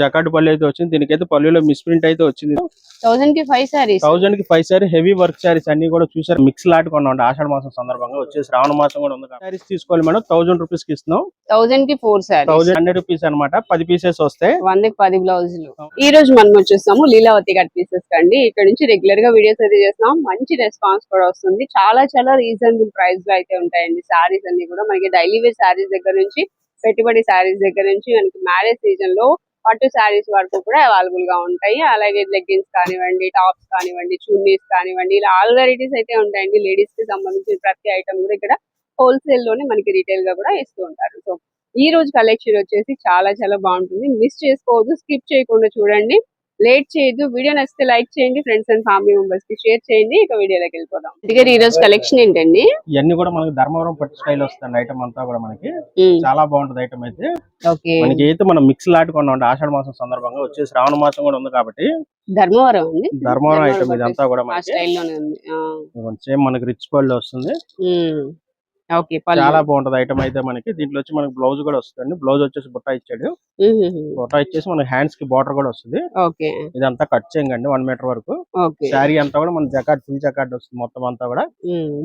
జకాట్ పళ్ళు అయితే వచ్చింది. దీనికైతే పళ్ళులో మిస్ ప్రింట్ అయితే వచ్చింది. 1000 కి 5 సారీస్. 1000 కి 5 సారీ హెవీ వర్క్ సారీస్ అన్ని కూడా చూసారు. మిక్స్ లాట్ కొన్నాం ఆషాఢ మాసం సందర్భంగా. వచ్చేసి శ్రావణ మాసం కూడా ఉంది. సారీస్ తీసుకోవాలి మేడం. 1000 రూపీస్ కి ఇస్తున్నాం. 1000 కి 4 సారీస్. 1100 రూపీస్ అనమాట. 10 పీసెస్ వస్తాయి. 100 కి 10 బ్లౌజులు. ఈ రోజు మనం వచ్చేసాము లీలావతి కట్ పీసెస్ కండి. ఇక్కడ నుంచి రెగ్యులర్ గా వీడియోస్ అయితే చేస్తున్నాం. మంచి రెస్పాన్స్ కూడా వస్తుంది. చాలా రీజనబుల్ ప్రైస్ లో అయితే ఉంటాయండి. సారీస్ అన్ని కూడా మనకి డైలీ వేర్ సారీస్ దగ్గర నుంచి పెట్టుబడి సారీస్ దగ్గర నుంచి మనకి మ్యారేజ్ సీజన్ లో పట్టు సారీస్ వరకు కూడా అవైలబుల్ గా ఉంటాయి. అలాగే లెగ్గిన్స్ కానివ్వండి, టాప్స్ కానివ్వండి, చున్నీస్ కానివ్వండి, ఇలా ఆల్ వెరైటీస్ అయితే ఉంటాయండి. లేడీస్ కి సంబంధించిన ప్రతి ఐటమ్ కూడా ఇక్కడ హోల్సేల్ లోనే మనకి రీటైల్ గా కూడా ఇస్తూ ఉంటారు. సో ఈ రోజు కలెక్షన్ వచ్చేసి చాలా బాగుంటుంది. మిస్ చేసుకోవద్దు, స్కిప్ చేయకుండా చూడండి. లేట్ చేయొద్దు. వీడియో నచ్చితే లైక్ చేయండి. ఫ్రెండ్స్ అండ్ ఫ్యామిలీ మెంబర్స్ కి షేర్ చేయండి. ఇక వీడియోలోకి వెళ్ళిపోదాం. అందుకని ఈ రోజు కలెక్షన్ ఏంటండి? ఇవన్నీ కూడా మనకి ధర్మవరం పట్టు స్టైల్ వస్తుంది. ఐటమ్ అంతా కూడా మనకి చాలా బాగుంటది. ఐటమ్ అయితే మనకి అయితే మనం మిక్స్ లాట్ కొన్నాం ఆషాఢ మాసం సందర్భంగా. వచ్చేసి శ్రావణ మాసం కూడా ఉంది కాబట్టి ధర్మవరం ఐటమ్ ఇదంతా కూడా సేమ్ మనకి రిచ్ పళ్ళు వస్తుంది. చాలా బాగుంటది ఐటమ్ అయితే మనకి. దీంట్లో వచ్చి మనకి బ్లౌజ్ కూడా వస్తుంది. బ్లౌజ్ వచ్చేసి బుట్ట ఇచ్చాడు. బుట్ట ఇచ్చేసి మనకి హ్యాండ్స్ కి బార్డర్ కూడా వస్తుంది. ఇదంతా కట్ చేయండి 1 మీటర్ వరకు. శారీ అంతా కూడా మన జకాట్ ఫుల్ జకాట్ వస్తుంది మొత్తం అంతా కూడా.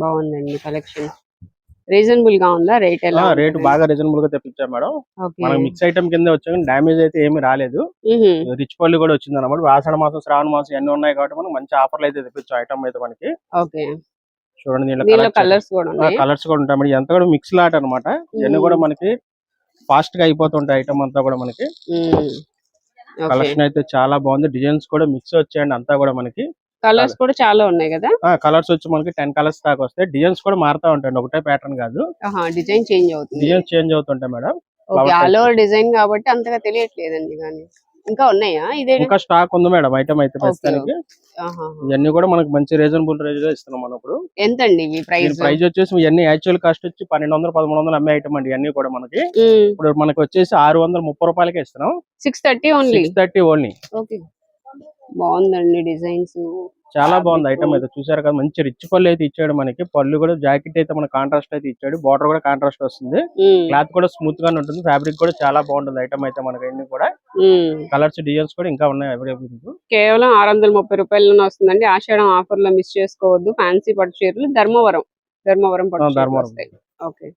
బాగుందండి కలెక్షన్. రీజనబుల్ గా ఉందా రేట్? రేట్ బాగా రీజనబుల్ గా తెప్పించాం మేడం. మనకి మిక్స్ ఐటమ్ కింద వచ్చా డామేజ్ అయితే ఏమీ రాలేదు. రిచ్ పళ్ళు కూడా వచ్చింది అన్నమాట. ఆషాఢ మాసం శ్రావణ మాసం అన్ని ఉన్నాయి కాబట్టి మనం మంచి ఆఫర్లు అయితే తెప్పించాం ఐటమ్ అయితే మనకి. చూడండి కలర్స్ కూడా ఉంటాయి మేడం. ఎంత కూడా మిక్స్ లాట్ అనమాట. ఇవన్నీ కూడా మనకి ఫాస్ట్ గా అయిపోతుంటాయి ఐటమ్ అంతా కూడా మనకి. కలెక్షన్ అయితే చాలా బాగుంది. డిజైన్స్ కూడా మిక్స్ వచ్చాయండి అంతా కూడా మనకి. కలర్స్ కూడా చాలా ఉన్నాయి కదా. కలర్స్ వచ్చి మనకి 10 కలర్స్ దాకా వస్తాయి. డిజైన్స్ కూడా మారుతా ఉంటాయి. ఒకటే ప్యాటర్న్ కాదు, డిజైన్ చేంజ్ అవుతుంటాయి మేడం. ఆల్ ఓవర్ డిజైన్ కాబట్టి అంతగా తెలియట్లేదండి. కానీ ఇంకా ఉన్నాయా? ఇదే ఇంకా స్టాక్ ఉంది మేడం ఐటమ్ అయితే ప్రస్తుతానికి. ఇవన్నీ కూడా మనకి మంచి రీజనబుల్ రేంజ్ లో ఇస్తున్నాం మనం. ఇప్పుడు ఎంతండి ప్రైస్ వచ్చేసి ఇవన్నీ యాక్చువల్ కాస్ట్ వచ్చి 1200-1300 అమ్మే ఐటమ్ అండి. ఇవన్నీ కూడా మనకి ఇప్పుడు మనకి వచ్చేసి 630 రూపాయలకే ఇస్తున్నాం. 630 ఓన్లీ. బాగుందండి డిజైన్స్. చాలా బాగుంది ఐటమ్ అయితే. చూసారు కదా మంచి రిచ్ పళ్ళు అయితే ఇచ్చాడు మనకి. పళ్ళు కూడా జాకెట్ అయితే మన కాంట్రాస్ట్ అయితే ఇచ్చాడు. బార్డర్ కూడా కాంట్రాస్ట్ వస్తుంది. క్లాత్ కూడా స్మూత్ గానే ఉంటుంది. ఫ్యాబ్రిక్ కూడా చాలా బాగుంటుంది ఐటమ్ అయితే మనకి. అన్ని కూడా కలర్స్ డిజైన్స్ కూడా ఇంకా ఉన్నాయి అవైలబుల్. కేవలం 630 రూపాయలలోనే వస్తుందండి. ఆషాఢం ఆఫర్ లో మిస్ చేసుకోవద్దు. ఫ్యాన్సీ పట్టు చీరలు ధర్మవరం పట్టు. ఓకే,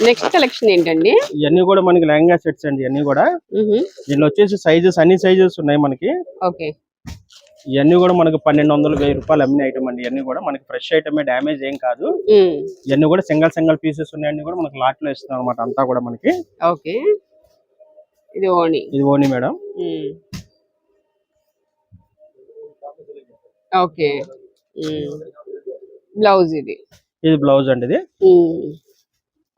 నెక్స్ట్ కలెక్షన్ ఏంటండి? ఇవన్నీ కూడా మనకి లెహంగా సెట్స్ అండి. ఇవన్నీ కూడా దీనిలో వచ్చేసి సైజెస్ అన్ని సైజెస్ ఉన్నాయి మనకి. ఇవన్నీ కూడా మనకి 1200-1000 రూపాయలు అమ్మిన ఐటమ్ అండి. ఇవన్నీ కూడా మనకి ఫ్రెష్ ఐటమే, డామేజ్ ఏం కాదు. ఇవన్నీ కూడా సింగల్ పీసెస్ ఉన్నాయన్నీ కూడా మనకి లాట్ లో ఇస్తున్నాం అనమాట అంతా కూడా మనకి. ఇది ఓణి మేడం. బ్లౌజ్ ఇది బ్లౌజ్ అండి. ఇది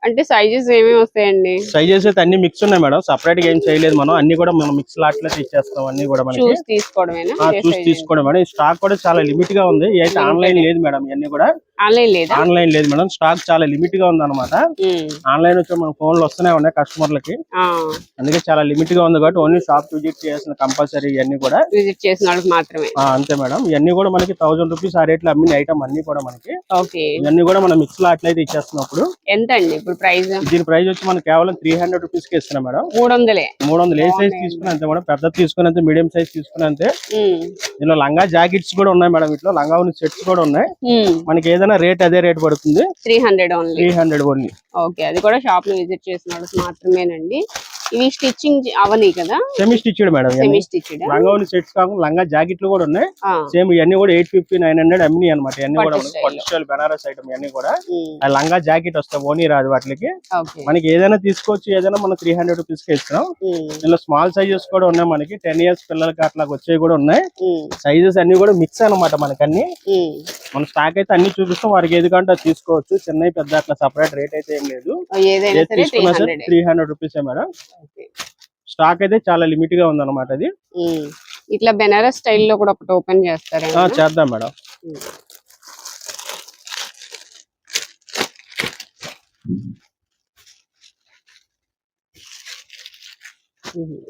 అంటే సైజెస్ ఏమేమి వస్తాయండి? సైజెస్ అయితే అన్ని మిక్స్ ఉన్నాయి మేడం. సపరేట్ గా ఏం చేయలేదు మనం. అన్ని కూడా మనం మిక్స్ లాట్ లో ఇచ్చేస్తాం. అన్ని కూడా మనకి చూసి తీసుకోవడం మేడం. స్టాక్ కూడా చాలా లిమిట్ గా ఉంది. అయితే ఆన్లైన్ లేదు మేడం. ఇవన్నీ కూడా ఆన్లైన్ లేదు మేడం. స్టాక్ చాలా లిమిట్ గా ఉంది అనమాట. ఆన్లైన్ వచ్చి మన ఫోన్ లో వస్తూనే ఉన్నాయి కస్టమర్లకి. అందుకే చాలా లిమిట్ గా ఉంది కాబట్టి ఓన్లీ షాప్ విజిట్ చేసిన కంపల్సరీ. ఇవన్నీ కూడా విజిట్ చేసిన వాళ్ళకి మాత్రమే. అంతే మేడం. ఇవన్నీ కూడా మనకి 1000 రూపీస్ ఆ రేట్ లో అమ్మిన ఐటమ్ అన్ని కూడా మనకి. ఇవన్నీ కూడా మనం మిక్స్ లాట్ అయితే ఇచ్చేస్తున్నప్పుడు. ఎంత అండి ప్రైస్? దీని ప్రైస్ వచ్చి మనకి కేవలం 300 రూపీస్ కి ఇస్తున్నాం మేడం. 300 ఏ సైజ్ తీసుకుని అంతే మేడం. పెద్ద తీసుకుని అంతే, మీడియం సైజ్ తీసుకుని అంతే. దీనిలో లంగా జాకెట్స్ కూడా ఉన్నాయి మేడం. ఇట్లా లంగా సెట్స్ కూడా ఉన్నాయి. మనకి ఏదైనా రేట్ అదే రేట్ పడుతుంది. 300 ఓన్లీ. ఓకే, అది కూడా షాప్ లో విజిట్ చేసిన వాళ్ళకి మాత్రమేనండి. ఇవి స్టిచ్చింగ్ అవని కదా? Semi stitched madam. లంగా సెట్స్ కాకుండా లంగా జాకెట్లు కూడా ఉన్నాయి. సేమ్ ఇవన్నీ కూడా 850-900 అమ్మి అనమాట. ఇవన్నీ కూడా పట్టు బెనారస్ ఐటమ్. ఇవన్నీ కూడా లంగా జాకెట్ వస్తాయి, ఓనీ రాదు వాటికి. మనకి ఏదైనా తీసుకోవచ్చు. ఏదైనా మనం 300 రూపీస్ కి ఇస్తున్నాం. ఇందులో స్మాల్ సైజెస్ కూడా ఉన్నాయి మనకి. 10 ఇయర్స్ పిల్లలకి అట్లా వచ్చేవి కూడా ఉన్నాయి. సైజెస్ అన్ని కూడా మిక్స్ అనమాట మనకి. అన్ని మన స్టాక్ అయితే అన్ని చూపిస్తాం. వారికి ఏది కంటే అది తీసుకోవచ్చు. చిన్న పెద్ద అట్లా సపరేట్ రేట్ అయితే ఏం లేదు. తీసుకున్నా సరే 300 రూపీస్ మేడం. స్టాక్ అయితే చాలా లిమిట్ గా ఉంది అనమాట. అది ఇట్లా బెనారస్ స్టైల్లో కూడా ఒకటి ఓపెన్ చేస్తారా? చేద్దాం మేడం.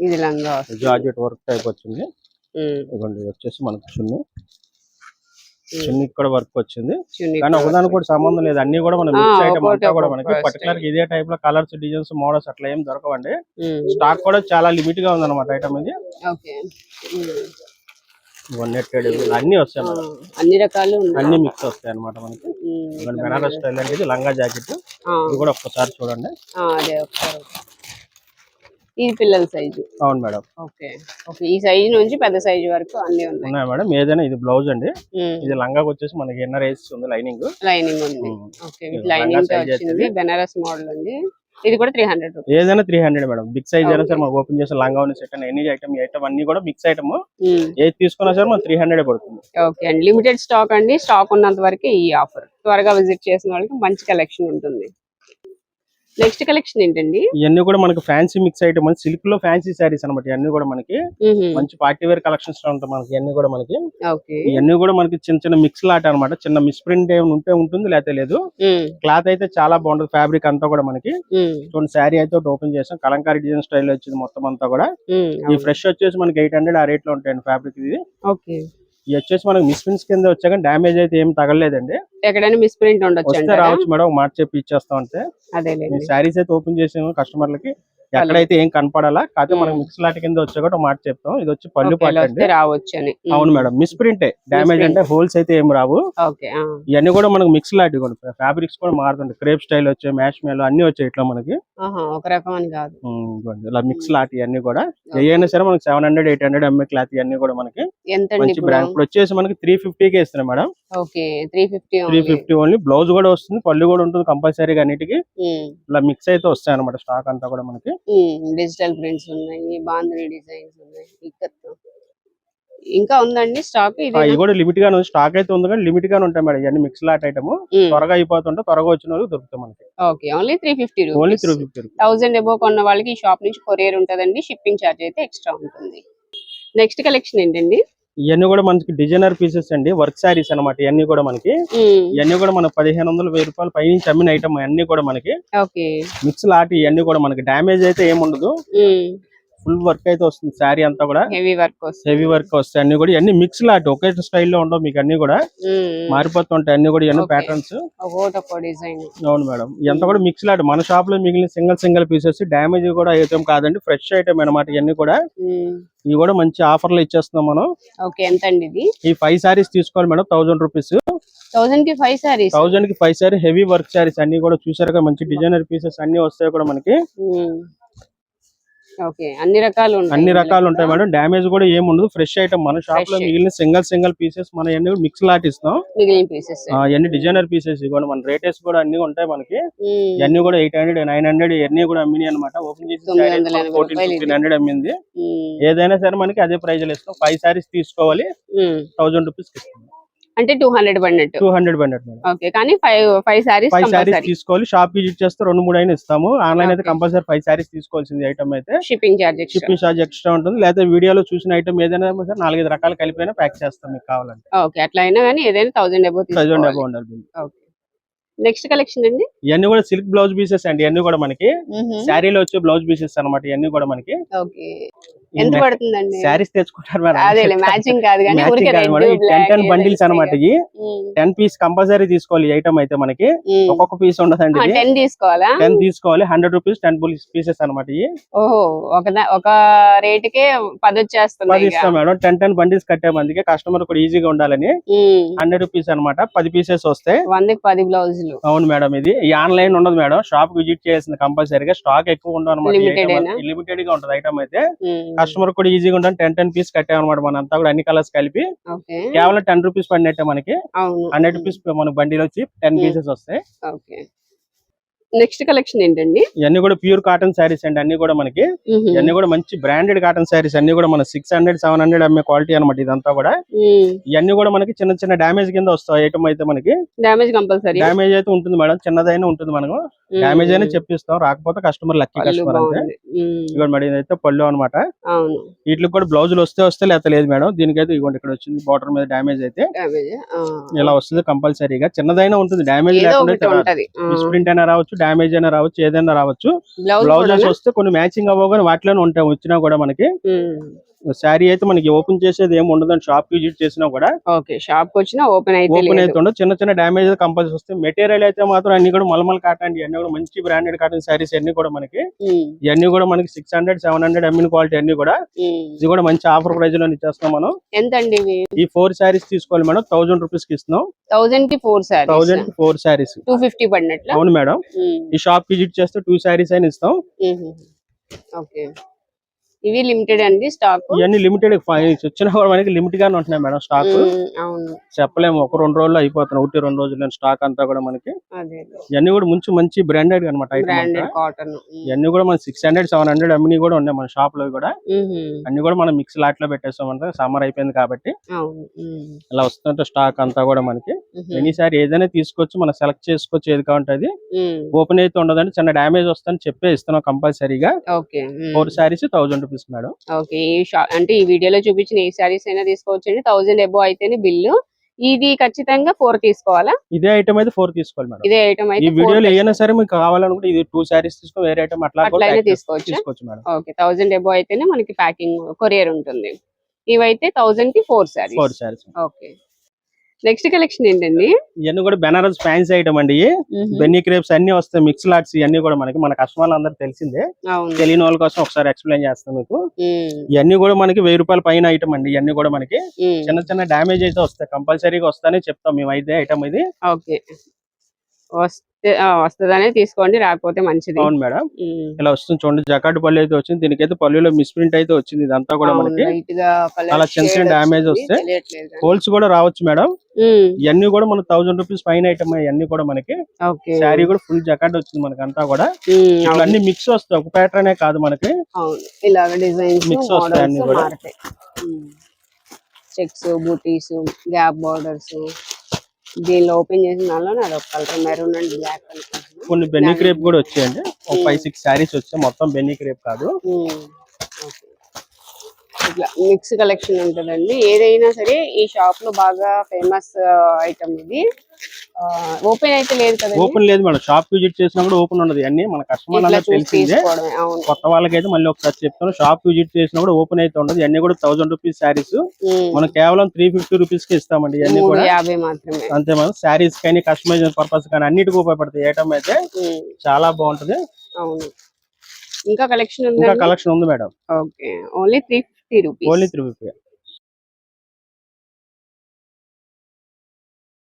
ఇది లంగా జార్జెట్ వర్క్ టైప్ వచ్చింది. ఇదిగోండి వచ్చేసి మనకి చున్నీ. చున్నీకి కూడా వర్క్ వచ్చింది, చున్నీ కానీ ఒకదానికి కూడా సంబంధం లేదు, అన్ని కూడా మనం మిక్స్ ఐటమ్ ఒక్కొక్కటి అంతా కూడా మనకి ఒక్కొక్క పర్టికులర్ ఇదే టైప్ లో కలర్స్, డిజైన్స్, మోడల్స్ అట్లా ఏం దొరకవండి. స్టాక్ కూడా చాలా లిమిట్ గా ఉందన్నమాట ఐటమ్ ఇది. ఓకే, నెట్టెడ్ అన్ని వస్తాయి మేడం, అన్ని రకాలు అన్ని మిక్స్ వస్తాయి అనమాట మనకి. బెనారస్ స్టైల్ అంటే ఇది లంగా జాకెట్, ఇది కూడా ఒక్కసారి చూడండి. అదే ఒకసారి, ఇది పిల్లల సైజు. అవును మేడం. ఓకే ఓకే, ఈ సైజు నుంచి పెద్ద సైజు వరకు అన్ని ఉన్నాయి మేడం. ఏదైనా ఇది బ్లౌజ్ అండి, ఇది లంగాకి వచ్చేసి మనకి ఇన్నర్ ఏస్ ఉంది, లైనింగ్ ఉంది. ఓకే, లైనింగ్ తో వచ్చింది, బెనారస్ మోడల్ ఉంది. ఇది కూడా 300 రూపీస్. ఏదైనా 300 మేడం. బిగ్ సైజ్ అయినా సరే మనం ఓపెన్ చేసిన లంగా ఉన్న సెట్ ఎనీ ఐటమ్ అన్ని కూడా మిక్స్ ఐటమ్, ఏది తీసుకున్నా సరే మనం 300 పడుతుంది. ఓకే అండి, లిమిటెడ్ స్టాక్ అండి. స్టాక్ ఉన్నంత వరకు ఈ ఆఫర్, త్వరగా విజిట్ చేసిన వాళ్ళకి మంచి కలెక్షన్ ఉంటుంది. నెక్స్ట్ కలెక్షన్ ఏంటండి? ఇవన్నీ కూడా మనకి ఫ్యాన్సీ మిక్స్ ఐటమ్, సిల్క్ లో ఫ్యాన్సీ సారీస్ అనమాట. ఇవన్నీ కూడా మనకి మంచి పార్టీ వేర్ కలెక్షన్స్ లో ఉంటాయి మనకి. ఇవన్నీ కూడా మనకి ఇవన్నీ కూడా మనకి చిన్న చిన్న మిక్స్ లాట్ అనమాట. చిన్న మిస్ ప్రింట్ ఏమి ఉంటే ఉంటుంది, లేకపోతే లేదు. క్లాత్ అయితే చాలా బాగుంటుంది, ఫ్యాబ్రిక్ అంతా కూడా మనకి. చూడండి, శారీ అయితే ఓపెన్ చేసాం, కలంకారీ డిజైన్ స్టైల్ వచ్చింది మొత్తం అంతా కూడా. ఈ ఫ్రెష్ వచ్చేసి మనకి 800 ఆ రేట్ లో ఉంటాయండి ఫ్యాబ్రిక్ ఇది. ఇది వచ్చేసి మనకి మిస్ ప్రింట్స్ కింద వచ్చాక డామేజ్ అయితే ఏం తగలలేదండి. ఎక్కడైనా మిస్ ప్రింట్ ఉండొచ్చు, రావచ్చు మేడం, మాట చెప్పి ఇచ్చేస్తాం అంతే. శారీస్ అయితే ఓపెన్ చేసాము కస్టమర్లకి, ఎక్కడైతే ఏం కనపడాలా. కాకపోతే మనకి మిక్స్ లాట్ కింద వచ్చా కూడా మాట చెప్తాం. ఇది వచ్చి పళ్ళు పట్టండి రావచ్చు అని. అవును మేడం, మిస్ ప్రింటే, డామేజ్ అంటే హోల్స్ అయితే ఏం రావు. ఇవన్నీ కూడా మనకి మిక్స్ లాట్ కూడా ఫ్యాబ్రిక్స్ కూడా మారుతుంది. క్రేప్ స్టైల్ వచ్చాయి, మ్యాష్ మేల్ అన్ని వచ్చాయి ఇట్లా మనకి. ఒక రకం అని కాదు, ఇలా మిక్స్ లాట్ ఇవన్నీ కూడా ఏదైనా సరే మనకి 700, 800 ఎంఏ క్లాత్ ఇవన్నీ కూడా మనకి మంచి బ్రాండ్. ఇప్పుడు వచ్చేసి మనకి 350 కే ఇస్తున్నాయి మేడం. 350 ఓన్లీ. బ్లౌజ్ కూడా వస్తుంది, పళ్ళు కూడా ఉంటుంది కంపల్సరీగా అన్నిటికి. ఇలా మిక్స్ అయితే వస్తాయి అనమాట. స్టాక్ అంతా కూడా మనకి డిజిటల్ ప్రింట్స్ ఉన్నాయి, బాంధనీ డిజైన్స్ ఉన్నాయి, ఇంకా ఉందండి స్టాక్. ఇది కూడా లిమిట్ గా ఉంది, స్టాక్ అయితే ఉంది కానీ లిమిట్ గానే ఉంటాయి మేడం. ఇవన్నీ మిక్స్ లాట్ ఐటమ్, త్వరగా అయిపోతుంటే త్వరగా వచ్చిన వాళ్ళకి దొరుకుతాయి మనకి. Okay, only 350. ఓన్లీ 350. 1000 అబోవ్ కొన్న వాళ్ళకి ఈ షాప్ నుంచి కొరియర్ ఉంటదండి, షిప్పింగ్ ఛార్జ్ అయితే ఎక్స్ట్రా ఉంటుంది. నెక్స్ట్ కలెక్షన్ ఏంటండి? ఇవన్నీ కూడా మనకి డిజైనర్ పీసెస్ అండి, వర్క్ శారీస్ అనమాట. ఇవన్నీ కూడా మనకి ఇవన్నీ కూడా మన 1500, 1000 రూపాయలు పైనుంచి అమ్మిన ఐటమ్ అన్ని కూడా మనకి మిక్స్ లాట్. ఇవన్నీ కూడా మనకి డామేజ్ అయితే ఏముండదు, ఫుల్ వర్క్ అయితే వస్తుంది. శారీ అంతా కూడా హెవీ వర్క్ వస్తాయి. అన్ని కూడా ఇవన్నీ మిక్స్ లాట్, ఒకే స్టైల్లో ఉండవు మీకు, అన్ని కూడా మారిపోతుంటాయి. అన్ని కూడా ఇవన్నీ ప్యాటర్న్స్. అవును మేడం, ఇదంతా కూడా మిక్స్ లాట్. మన షాప్ లో మిగిలిన సింగిల్ పీసెస్, డామేజ్ కూడా ఐటమ్ కాదండి, ఫ్రెష్ ఐటమ్ అనమాట. ఇవన్నీ కూడా ఇవి కూడా మంచి ఆఫర్ లో ఇచ్చేస్తున్నాం మనం. ఈ 5 సారీస్ తీసుకోవాలి మేడం, 1000 రూపీస్. 1000 కి 5 సారీస్, 1000 కి 5 సారీ హెవీ వర్క్ సారీస్ అన్ని కూడా చూసారుగా, మంచి డిజైనర్ పీసెస్ అన్ని వస్తాయి కూడా మనకి. అన్ని రకాలు ఉంటాయి మేడం, డామేజ్ కూడా ఏమి ఉండదు, ఫ్రెష్ ఐటమ్. మన షాప్ లో మిగిలిన సింగిల్ పీసెస్ మన అన్ని మిక్స్ లాట్ ఇస్తాం. అన్ని డిజైనర్ పీసెస్ కూడా మన రేటెస్ కూడా అన్ని ఉంటాయి మనకి. ఇవన్నీ కూడా 800, 900 ఇవన్నీ కూడా అమ్మిని అనమాట. ఓపెన్ చేసి 1400-1500 అమ్మింది. ఏదైనా సరే మనకి అదే ప్రైజ్ లో ఇస్తాం. 5 సారీస్ తీసుకోవాలి, 1000 రూపీస్ ఇస్తాం. అంటే 200 పడినట్టు. 200 పడినట్టు. ఓకే, కానీ 5 సారీస్ తీసుకోవాలి. షాప్ విజిట్ చేస్తే 2-3 అయినా ఇస్తాము. ఆన్లైన్ అయితే కంపల్సరీ 5 సారీస్ తీసుకోవాల్సింది. ఐటమ్ అయితే షిప్పింగ్ ఛార్జ్ ఎక్స్ట్రా ఉంటుంది. లేదా వీడియోలో చూసిన ఐటమ్ ఏదైనా 4-5 రకాలు కలిపినా ప్యాక్ చేస్తాం మీకు కావాలంటే. ఓకే, అట్లా అయినా కానీ ఏదైనా 1000 అబోవ్ ఉండాలి. నెక్స్ట్ కలెక్షన్ అండి, ఇవన్నీ కూడా సిల్క్ బ్లౌజ్ పీసెస్ అండి. ఇవన్నీ కూడా మనకి శారీలో వచ్చే బ్లౌజ్ పీసెస్ అనమాట. ఇవన్నీ కూడా మనకి ఎంత పడుతుందండి? శారీస్ తెచ్చుకుంటారు మేడం, మ్యాచింగ్ కాదు కానీ 10 బండిల్స్ అనమాట. ఇవి 10 పీస్ కంపల్సరీ తీసుకోవాలి. ఈ ఐటమ్ అయితే మనకి ఒక్కొక్క పీస్ ఉండదండి, 10 తీసుకోవాలా? 10 తీసుకోవాలి. 100 రూపీస్ 10 పీసెస్ అనమాట. ఇవి ఒక రేట్ కే 10 వచ్చేస్తుంది. 10 ఇస్తాం మేడం. 10 బండిల్స్ కట్టే మందికి కస్టమర్ కూడా ఈజీగా ఉండాలని 100 రూపీస్ అనమాట. 10 పీసెస్ వస్తాయి, 100కి 10 బ్లౌజులు. అవును మేడం, ఇది ఈ ఆన్లైన్ ఉండదు మేడం, షాప్ విజిట్ చేయాల్సింది కంపల్సరీగా. స్టాక్ ఎక్కువ ఉండదు అనమాట, లిమిటెడ్ గా ఉంటది ఐటమ్ అయితే. కస్టమర్ కూడా ఈజీగా ఉంటుంది. 10 పీస్ కట్టామన్నమాట. మన అంతా కూడా అన్ని కలర్స్ కలిపి కేవలం 10 రూపీస్ పడినట్టే మనకి. 100 రూపీస్ మన బండిలో వచ్చి 10 పీసెస్ వస్తాయి. నెక్స్ట్ కలెక్షన్ ఏంటండి? ఇవన్నీ కూడా ప్యూర్ కాటన్ శారీస్ అండి. అన్ని కూడా మనకి ఇవన్నీ కూడా మంచి బ్రాండెడ్ కాటన్ శారీస్. అన్ని కూడా మన 600-700 అమ్మే క్వాలిటీ అనమాట. ఇదంతా కూడా ఇవన్నీ కూడా మనకి చిన్న డామేజ్ కింద వస్తాయి. ఐటమ్ అయితే మనకి డామేజ్ అయితే ఉంటుంది మేడం, చిన్నదైనా ఉంటుంది. మనకు డామేజ్ అయినా చెప్పిస్తాం, రాకపోతే కస్టమర్ లక్కీ కస్టమర్ అంతే. ఇవ్వండి మేడం, ఇదైతే పళ్ళు అనమాట. వీటికి కూడా బ్లౌజులు వస్తే లేకపోతే లేదు మేడం. దీనికైతే ఇవ్వండి, ఇక్కడ వచ్చింది బార్డర్ మీద డామేజ్ అయితే ఇలా వస్తుంది కంపల్సరీగా. చిన్నదైనా ఉంటుంది, డామేజ్ లేకుండా ప్రింట్ అయినా రావచ్చు, డ్యామేజ్ అయినా రావచ్చు, ఏదైనా రావచ్చు. బ్లౌజెస్ వస్తే కొన్ని మ్యాచింగ్ అవ్వగానే వాటిలోనే ఉంటాయి వచ్చినా కూడా మనకి. శారీ అయితే మనకి ఓపెన్ చేసేది ఏమి ఉండదు, షాప్ విజిట్ చేసినా కూడా. ఓకే, షాప్ వచ్చినా ఓపెన్ అయితే ఉండదు. చిన్న చిన్న డ్యామేజ్ కంపల్సరీ వస్తాయి. మెటీరియల్ అయితే మాత్రం అన్ని కూడా మల్మల్ కాటన్, ఇవన్నీ కూడా మంచి బ్రాండెడ్ కాటన్ శారీస్ అన్ని కూడా మనకి. ఇవన్నీ కూడా మనకి 600, 700 ఎంఎన్ క్వాలిటీ అన్ని కూడా. ఇది కూడా మంచి ఆఫర్ ప్రైస్ లో ఇచ్చేస్తాం మనం. ఎంత అండి ఈ 4 శారీస్ తీసుకోవాలి మేడం, 1000 రూపీస్ కి ఇస్తున్నాం. 1000 కి 4 శారీస్, 1000 కి 4 శారీస్ 250 పడినట్లు. అవును మేడం. ఈ షాప్ విజిట్ చేస్తే 2 శారీస్ అయినా ఇస్తాం. ఓకే, ఇవి లిమిటెడ్ అండి స్టాక్. ఇవన్నీ లిమిటెడ్, వచ్చినా కూడా మనకి లిమిట్ గానే ఉంటున్నాయి మేడం స్టాక్. అవును, చెప్పలేము, 1-2 రోజుల్లో అయిపోతున్నాయి. 1-2 రోజుల్లో స్టాక్ అంతా కూడా మనకి. ఇవన్నీ కూడా మంచి బ్రాండెడ్ అనమాట. కాటన్ ఇవన్నీ కూడా మన 600, 700 అమ్మిని కూడా ఉన్నాయి మన షాప్ లో కూడా. అన్ని కూడా మనం మిక్స్ లాట్ లో పెట్టేస్తామంటే సమ్మర్ అయిపోయింది కాబట్టి ఇలా వస్తుంటే స్టాక్ అంతా కూడా మనకి. ఎనీసారి ఏదైనా తీసుకోవచ్చు, మనం సెలెక్ట్ చేసుకోవచ్చు ఏది కావాలంటే. ఓపెన్ అయితే ఉండదండి, చిన్న డ్యామేజ్ వస్తుందని చెప్పే ఇస్తున్నాం కంపల్సరీగా. 4 శారీస్ 1000 రూపీస్ మేడం. ఓకే, అంటే ఈ వీడియోలో చూపించిన ఏ శారీస్ అయినా తీసుకోవచ్చండి. 1000 అబౌవ్ అయితేనే బిల్లు. ఇది ఖచ్చితంగా 4 తీసుకోవాలా? ఇదే ఐటమ్ అయితే 4 తీసుకోవాలి మేడం. ఇదే ఐటమ్ అయితే ఈ వీడియోలో ఏమైనా సరే మీకు కావాలనుకుంటే ఇది 2 శారీస్ తీసుకో, వేరే ఐటమ్ అట్లా తీసుకోవచ్చు మేడం. ఓకే, 1000 అబౌవ్ అయితేనే మనకి ప్యాకింగ్ కొరియర్ ఉంటుంది. ఇవైతే 1000 కి 4 శారీస్. ఓకే, నెక్స్ట్ కలెక్షన్ ఏంటండి? ఇవన్నీ కూడా బెనారస్ ఫ్యాన్సీ ఐటమ్ అండి. బెన్నీ క్రేప్స్ అన్ని వస్తాయి, మిక్స్ లాట్స్ ఇవన్నీ కూడా మనకి. మన కస్టమర్లు అందరూ తెలిసిందే, తెలియని వాళ్ళ కోసం ఒకసారి ఎక్స్ప్లెయిన్ చేస్తాం మీకు. ఇవన్నీ కూడా మనకి 1000 రూపాయల పైన ఐటమ్ అండి. ఇవన్నీ కూడా మనకి చిన్న చిన్న డ్యామేజ్ అయితే వస్తాయి, కంపల్సరీగా వస్తానే చెప్తాం మేము అయితే ఐటమ్ ఇది. ఓకే, వస్తుందనే తీసుకోండి, రాకపోతే మంచిది. అవును మేడం, ఇలా వస్తుంది చూడండి. జకాట్ పళ్ళు అయితే వచ్చింది, దీనికైతే పళ్ళులో మిస్ప్రింట్ అయితే వచ్చింది. ఇదంతా కూడా మనకి అలా చిన్న చిన్న డ్యామేజ్ వస్తే హోల్స్ కూడా రావచ్చు మేడం. ఇవన్నీ కూడా మన 1000 రూపీస్ పైన ఐటమ్. ఇవన్నీ కూడా మనకి శారీ కూడా ఫుల్ జకాట్ వచ్చింది మనకి అంతా కూడా. ఇట్లా అన్ని మిక్స్ వస్తాయి, ఒక ప్యాటర్నే కాదు మనకి. ఇలాగ డిజైన్స్ మిక్స్ వస్తాయి అన్ని కూడా. చెక్స్, బూటీస్, గ్యాప్ బార్డర్స్. దీనిలో ఓపెన్ చేసిన దానిలోనే అదొక colour maroon and black colour. కొన్ని బెన్నీ క్రేప్ కూడా వచ్చాయండి, ఒక 5-6 శారీస్ వచ్చాయి. మొత్తం బెన్నీ క్రేప్ కాదు. ఇట్లా మిక్స్ కలెక్షన్ ఉంటుందండి. ఏదైనా సరే ఈ షాప్ లో బాగా ఫేమస్ ఐటమ్ ఇది. ఓపెన్ అయితే లేదు కదా? ఓపెన్ లేదు మేడం, షాప్ విజిట్ చేసినా కూడా ఓపెన్ ఉండదు. అన్ని మన కస్టమర్ అందరూ తెలిసిందే. కొత్త వాళ్ళకైతే మళ్ళీ ఒకసారి చెప్తాను, షాప్ విజిట్ చేసినా కూడా ఓపెన్ అయితే ఉండదు. ఇవన్నీ కూడా 1000 రూపీస్ శారీస్ మనం కేవలం 350 రూపీస్ కి ఇస్తామండి. ఇవన్నీ కూడా 50 మాత్రమే. అంతే మేడం. శారీస్ కానీ కస్టమైజేషన్ పర్పస్ కానీ అన్నిటికీ ఉపయోగపడుతుంది. ఐటమ్ అయితే చాలా బాగుంటది. అవును, ఇంకా కలెక్షన్ ఉంది madam. Okay, only 350 rupees. Only 350.